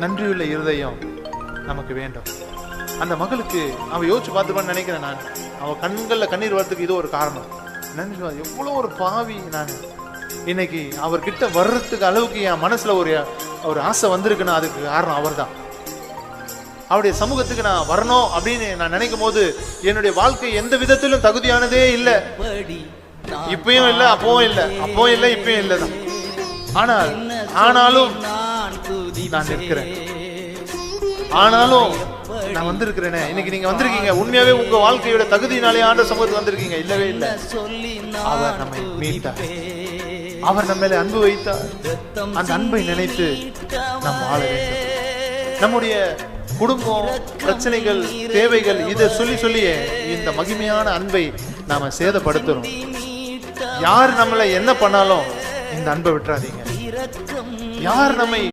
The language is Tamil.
நன்றியுள்ள இருதயம் நமக்கு வேண்டும். அந்த மகளுக்கு அவ யோசிச்சு பார்த்துப்பான்னு நினைக்கிறேன் நான். அவ கண்கள்ல கண்ணீர் வரத்துக்கு இது ஒரு காரணம். நன்றி, எவ்வளவு ஒரு பாவி நான். இன்னைக்கு அவர்கிட்ட வர்றதுக்கு அளவுக்கு என் மனசுல ஒரு ஆசை வந்திருக்குன்னா அதுக்கு காரணம் அவர் தான். அவருடைய சமூகத்துக்கு நான் வரணும் அப்படின்னு நான் நினைக்கும் போது என்னுடைய வாழ்க்கை எந்த விதத்திலும் தகுதியானதே இல்லை. இப்பயும் இல்லை, அப்பவும் இல்லை, அப்பவும் இல்லை, இப்பயும் இல்லை தான். ஆனாலும் நான் நிற்கிறேன். ஆனாலும் நான் வந்திருக்கிறேனே. இன்னைக்கு நீங்க வந்திருக்கீங்க, உண்மையாவே உங்க வாழ்க்கையோட தகுதியினாலே ஆண்ட சமூகத்துக்கு வந்திருக்கீங்க. இல்லவே இல்லை. அவர் நம்மை மீட்டார், அவர் நம்ம மேல அன்பு வைத்தார். அந்த அன்பை நினைத்து நாம் வாழ வேண்டும். நம்முடைய குடும்பம், பிரச்சனைகள், தேவைகள் இதை சொல்லியே இந்த மகிமையான அன்பை நாம சேதப்படுத்துறோம். யார் நம்மளை என்ன பண்ணாலும் இந்த அன்பை விட்டுறாதீங்க. யார் நம்மை